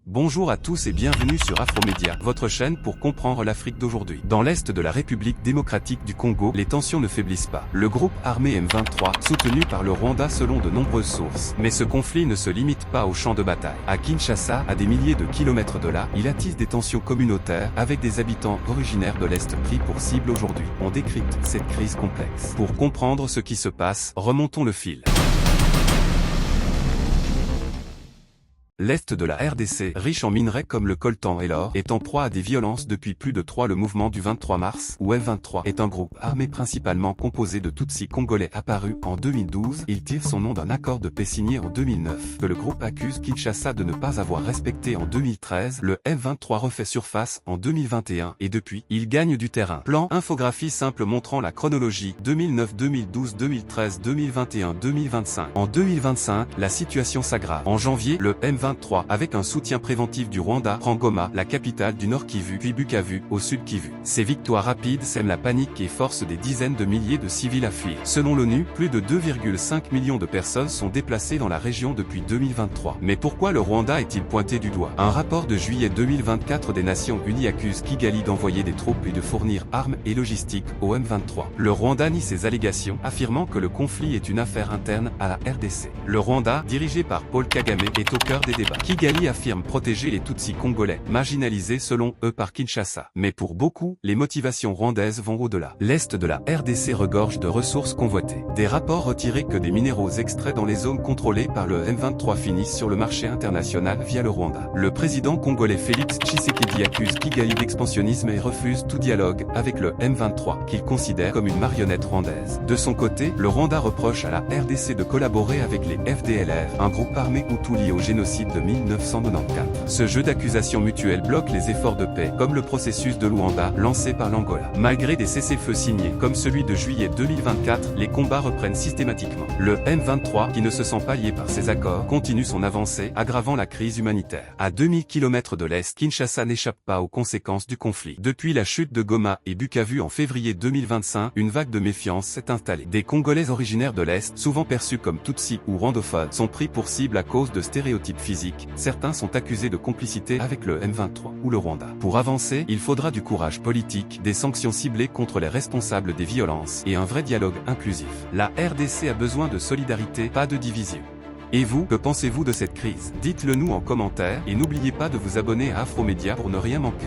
Bonjour à tous et bienvenue sur Afromédia, votre chaîne pour comprendre l'Afrique d'aujourd'hui. Dans l'est de la République démocratique du Congo, les tensions ne faiblissent pas. Le groupe armé M23, soutenu par le Rwanda selon de nombreuses sources. Mais ce conflit ne se limite pas au champ de bataille. À Kinshasa, à des milliers de kilomètres de là, il attise des tensions communautaires avec des habitants originaires de l'Est pris pour cible aujourd'hui. On décrypte cette crise complexe. Pour comprendre ce qui se passe, remontons le fil. L'Est de la RDC, riche en minerais comme le coltan et l'or, est en proie à des violences depuis plus de 3 Le mouvement du 23 mars, ou M23, est un groupe armé principalement composé de Tutsis congolais apparu en 2012. Il tire son nom d'un accord de paix signé en 2009, que le groupe accuse Kinshasa de ne pas avoir respecté en 2013. Le M23 refait surface en 2021, et depuis, il gagne du terrain. Plan, infographie simple montrant la chronologie, 2009, 2012, 2013, 2021, 2025. En 2025, la situation s'aggrave. En janvier, le M23, avec un soutien préventif du Rwanda, prend Goma, la capitale du Nord Kivu, puis Bukavu, au Sud Kivu. Ces victoires rapides sèment la panique et forcent des dizaines de milliers de civils à fuir. Selon l'ONU, plus de 2,5 millions de personnes sont déplacées dans la région depuis 2023. Mais pourquoi le Rwanda est-il pointé du doigt? Un rapport de juillet 2024 des Nations Unies accuse Kigali d'envoyer des troupes et de fournir armes et logistique au M23. Le Rwanda nie ces allégations, affirmant que le conflit est une affaire interne à la RDC. Le Rwanda, dirigé par Paul Kagame, est au cœur des débats. Kigali affirme protéger les Tutsis congolais, marginalisés selon eux par Kinshasa. Mais pour beaucoup, les motivations rwandaises vont au-delà. L'Est de la RDC regorge de ressources convoitées. Des rapports retirés que des minéraux extraits dans les zones contrôlées par le M23 finissent sur le marché international via le Rwanda. Le président congolais Félix Tshisekedi accuse Kigali d'expansionnisme et refuse tout dialogue avec le M23, qu'il considère comme une marionnette rwandaise. De son côté, le Rwanda reproche à la RDC de collaborer avec les FDLR, un groupe armé hutu lié au génocide de 1994. Ce jeu d'accusations mutuelles bloque les efforts de paix, comme le processus de Luanda, lancé par l'Angola. Malgré des cessez-le-feu signés, comme celui de juillet 2024, les combats reprennent systématiquement. Le M23, qui ne se sent pas lié par ces accords, continue son avancée, aggravant la crise humanitaire. À 2000 km de l'Est, Kinshasa n'échappe pas aux conséquences du conflit. Depuis la chute de Goma et Bukavu en février 2025, une vague de méfiance s'est installée. Des Congolais originaires de l'Est, souvent perçus comme Tutsis ou rwandophones, sont pris pour cible à cause de stéréotypes physiques. Certains sont accusés de complicité avec le M23 ou le Rwanda. Pour avancer, il faudra du courage politique, des sanctions ciblées contre les responsables des violences et un vrai dialogue inclusif. La RDC a besoin de solidarité, pas de division. Et vous, que pensez-vous de cette crise? Dites-le nous en commentaire et n'oubliez pas de vous abonner à Afromédia pour ne rien manquer.